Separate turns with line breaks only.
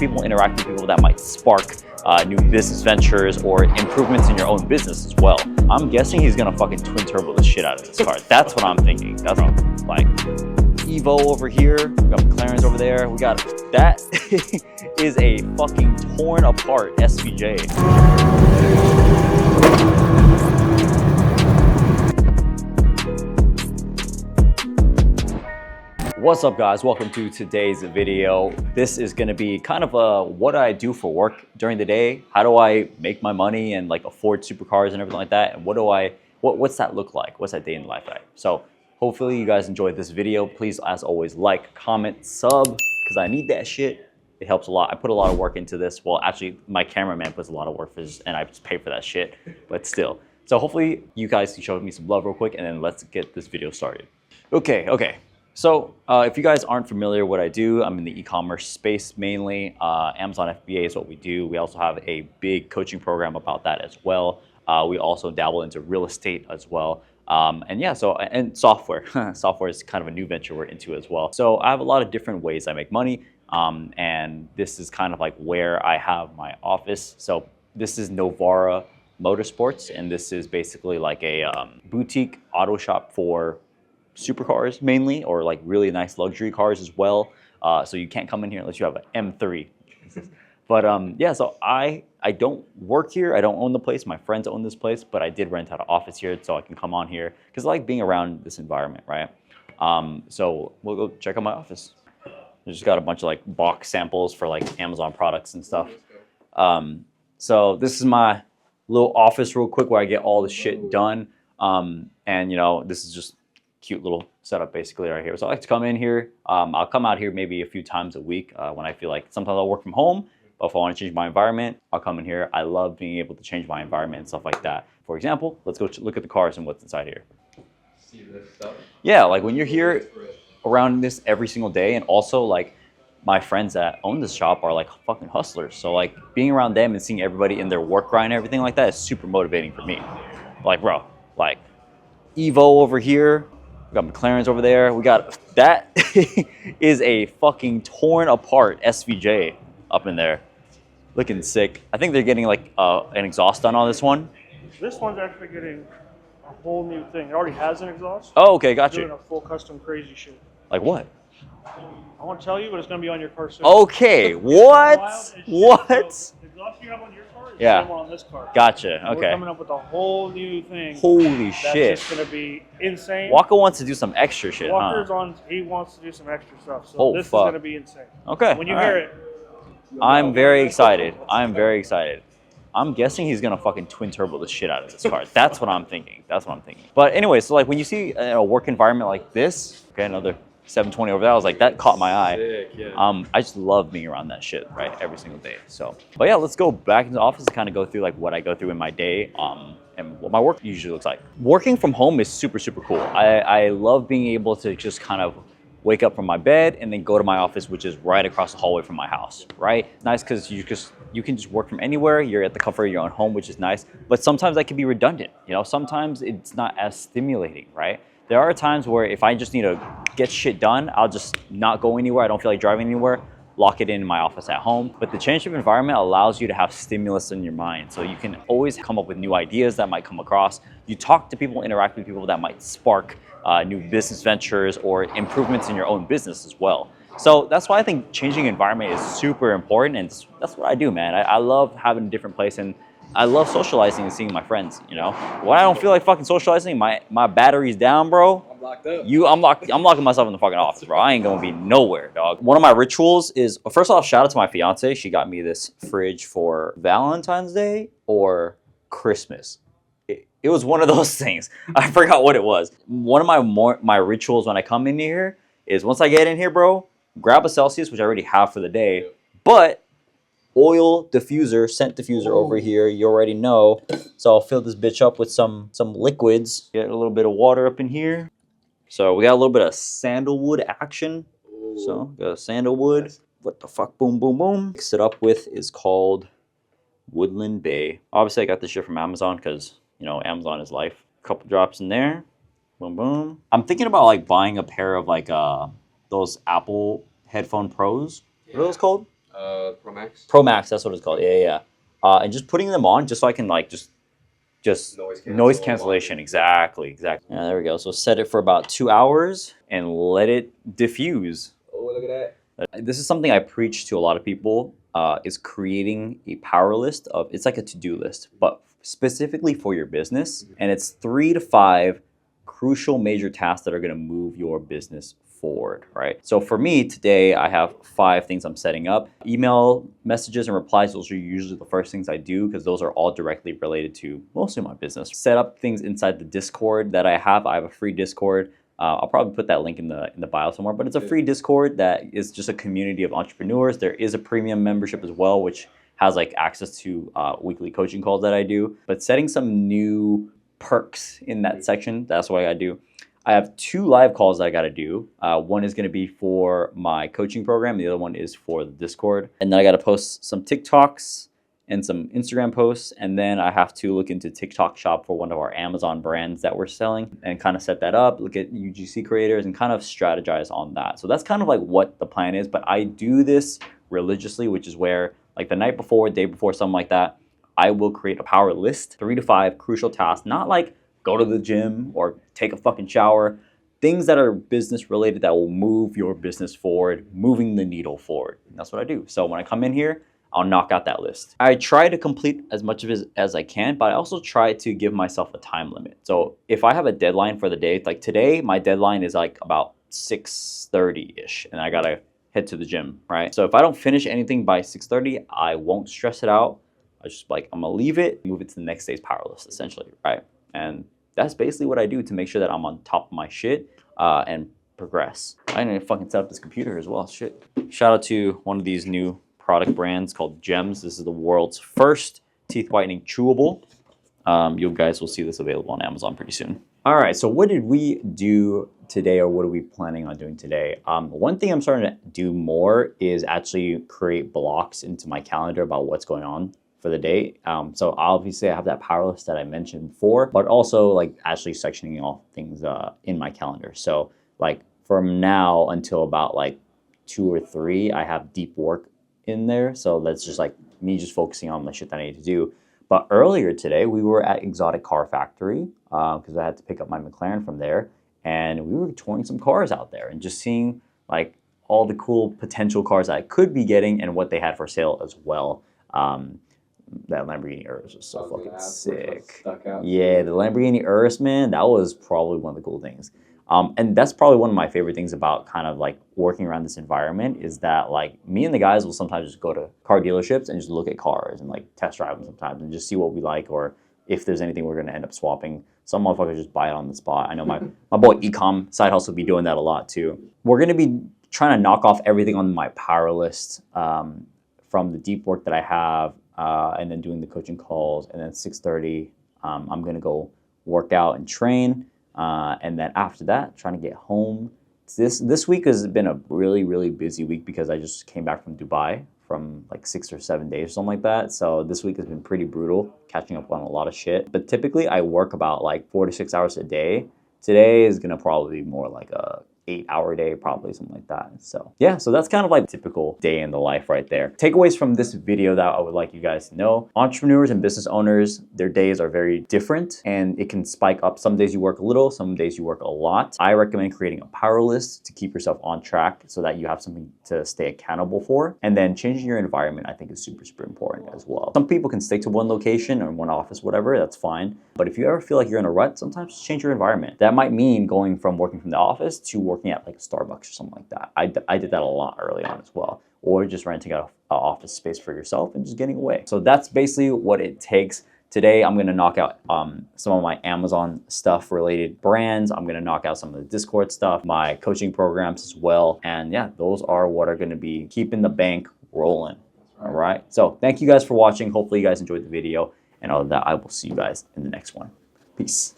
people, interact with people that might spark new business ventures or improvements in your own business as well. I'm guessing he's gonna fucking twin turbo the shit out of this car. That's what I'm thinking. That's what I'm like. Evo over here, we got McLaren's over there. We got that is a fucking torn apart SVJ. What's up, guys? Welcome to today's video. This is going to be kind of what I do for work during the day. How do I make my money and like afford supercars and everything like that? And what's that look like? What's that day in the life like? So hopefully you guys enjoyed this video. Please, as always, like, comment, sub, because I need that shit. It helps a lot. I put a lot of work into this. Well, actually, my cameraman puts a lot of work for this, and I just pay for that shit, but still. So hopefully you guys can show me some love real quick, and then let's get this video started. Okay. So if you guys aren't familiar with what I do, I'm in the e-commerce space mainly. Amazon FBA is what we do. We also have a big coaching program about that as well. We also dabble into real estate as well. And software. Software is kind of a new venture we're into as well. So I have a lot of different ways I make money. And this is kind of like where I have my office. So this is Novara Motorsports, and this is basically like a boutique auto shop for supercars mainly, or like really nice luxury cars as well. So you can't come in here unless you have an M3. But yeah, so I don't work here. I don't own the place. My friends own this place, but I did rent out an office here so I can come on here because I like being around this environment, right? So we'll go check out my office. I just got a bunch of like box samples for like Amazon products and stuff. So this is my little office real quick where I get all the shit done. And you know, this is just cute little setup basically right here. So I like to come in here. I'll come out here maybe a few times a week when I feel like sometimes I'll work from home, but if I want to change my environment, I'll come in here. I love being able to change my environment and stuff like that. For example, let's go look at the cars and what's inside here. See this stuff? Yeah, like when you're here around this every single day, and also like my friends that own this shop are like fucking hustlers. So like being around them and seeing everybody in their work grind and everything like that is super motivating for me. Like bro, like Evo over here. We got McLaren's over there. We got that is a fucking torn apart SVJ up in there, looking sick. I think they're getting like an exhaust done on this one.
This one's actually getting a whole new thing. It already has an exhaust.
Oh, okay, got you.
Doing a full custom crazy shit.
Like what?
I won't tell you, but it's gonna be on your car soon.
Okay, what? What?
So, the exhaust you have on your car is the same one on this car.
Gotcha. Okay.
We're coming up with a whole new thing.
Holy shit!
That's just gonna be insane.
Walker wants to do some extra shit,
Walker's
huh?
he wants to do some extra stuff. So this is gonna be insane.
Okay.
When you hear it,
I'm very excited. I'm very excited. I'm guessing he's gonna fucking twin turbo the shit out of this car. That's what I'm thinking. That's what I'm thinking. But anyway, so like when you see a work environment like this, okay, another 720 over there, I was like, that caught my eye.
Sick, yeah.
I just love being around that shit, right, every single day. So, but yeah, let's go back into the office and kind of go through like what I go through in my day, and what my work usually looks like. Working from home is super cool. I love being able to just kind of wake up from my bed and then go to my office, which is right across the hallway from my house, right? Nice because you can just work from anywhere. You're at the comfort of your own home, which is nice. But sometimes that can be redundant. You know, sometimes it's not as stimulating, right? There are times where if I just need to get shit done, I'll just not go anywhere. I don't feel like driving anywhere, lock it in my office at home. But the change of environment allows you to have stimulus in your mind. So you can always come up with new ideas that might come across. You talk to people, interact with people that might spark new business ventures or improvements in your own business as well. So that's why I think changing environment is super important, and that's what I do, man. I love having a different place, and I love socializing and seeing my friends, you know? When I don't feel like fucking socializing, my battery's down, bro. I'm locked up. I'm locking myself in the fucking office, bro. I ain't gonna be nowhere, dog. One of my rituals is, first off, shout out to my fiance. She got me this fridge for Valentine's Day or Christmas. It was one of those things. I forgot what it was. One of my rituals when I come in here is once I get in here, bro, grab a Celsius, which I already have for the day, but oil diffuser, scent diffuser over here, you already know. So I'll fill this bitch up with some liquids. Get a little bit of water up in here. So we got a little bit of sandalwood action. So got a sandalwood. What the fuck, boom, boom, boom. Mix it up with is called Woodland Bay. Obviously I got this shit from Amazon because, you know, Amazon is life. A couple drops in there. Boom, boom. I'm thinking about like buying a pair of like those Apple headphone Pros. What are those called?
Pro Max.
Pro Max, that's what it's called. Yeah. And just putting them on just so I can like just noise cancellation. Exactly. Yeah, there we go. So set it for about 2 hours and let it diffuse.
Oh, look at that.
This is something I preach to a lot of people, is creating a power list of, it's like a to-do list, but specifically for your business. And it's 3 to 5 crucial major tasks that are going to move your business forward, right? So for me today, I have 5 things I'm setting up. Email messages and replies, those are usually the first things I do because those are all directly related to mostly my business. Set up things inside the Discord that I have. I have a free Discord. I'll probably put that link in the bio somewhere, but it's a free Discord that is just a community of entrepreneurs. There is a premium membership as well, which has like access to weekly coaching calls that I do. But setting some new perks in that section, that's what I do. I have 2 live calls that I got to do. One is going to be for my coaching program. The other one is for the Discord. And then I got to post some TikToks and some Instagram posts. And then I have to look into TikTok shop for one of our Amazon brands that we're selling and kind of set that up, look at UGC creators and kind of strategize on that. So that's kind of like what the plan is. But I do this religiously, which is where like the night before, day before, something like that, I will create a power list, 3 to 5 crucial tasks, not like go to the gym or take a fucking shower, things that are business related that will move your business forward, moving the needle forward. And that's what I do. So when I come in here, I'll knock out that list. I try to complete as much of it as I can, but I also try to give myself a time limit. So if I have a deadline for the day, like today, my deadline is like about 6:30-ish, and I gotta head to the gym, right? So if I don't finish anything by 6:30, I won't stress it out. I just like, I'm gonna leave it, move it to the next day's power list, essentially, right? And that's basically what I do to make sure that I'm on top of my shit and progress. I need to fucking set up this computer as well, shit. Shout out to one of these new product brands called Gems. This is the world's first teeth whitening chewable. You guys will see this available on Amazon pretty soon. All right, so what did we do today, or what are we planning on doing today? One thing I'm starting to do more is actually create blocks into my calendar about what's going on for the day. So obviously I have that power list that I mentioned before, but also like actually sectioning off things in my calendar. So like from now until about like 2 or 3, I have deep work in there. So that's just like me just focusing on the shit that I need to do. But earlier today, we were at Exotic Car Factory because I had to pick up my McLaren from there. And we were touring some cars out there and just seeing like all the cool potential cars that I could be getting and what they had for sale as well. That Lamborghini Urus was so fucking sick. Yeah, the Lamborghini Urus, man, that was probably one of the cool things. And that's probably one of my favorite things about kind of like working around this environment is that like me and the guys will sometimes just go to car dealerships and just look at cars and like test drive them sometimes and just see what we like, or if there's anything we're going to end up swapping. Some motherfuckers just buy it on the spot. I know my boy Ecom Side Hustle will be doing that a lot too. We're going to be trying to knock off everything on my power list from the deep work that I have, and then doing the coaching calls, and then 6:30 I'm going to go work out and train. And then after that, trying to get home. This week has been a really busy week because I just came back from Dubai from like 6 or 7 days or something like that. So this week has been pretty brutal, catching up on a lot of shit. But typically I work about like 4 to 6 hours a day. Today is gonna probably be more like a 8-hour day, probably something like that. So yeah, so that's kind of like a typical day in the life right there. Takeaways from this video that I would like you guys to know: entrepreneurs and business owners, their days are very different and it can spike up. Some days you work a little, some days you work a lot. I recommend creating a power list to keep yourself on track so that you have something to stay accountable for. And then changing your environment, I think, is super important as well. Some people can stick to one location or one office, whatever, that's fine. But if you ever feel like you're in a rut, sometimes just change your environment. That might mean going from working from the office to working at like Starbucks or something like that. I did that a lot early on as well. Or just renting out an office space for yourself and just getting away. So that's basically what it takes. Today, I'm gonna knock out some of my Amazon stuff related brands. I'm gonna knock out some of the Discord stuff, my coaching programs as well. And yeah, those are what are gonna be keeping the bank rolling. All right. So thank you guys for watching. Hopefully you guys enjoyed the video. And other than that, I will see you guys in the next one. Peace.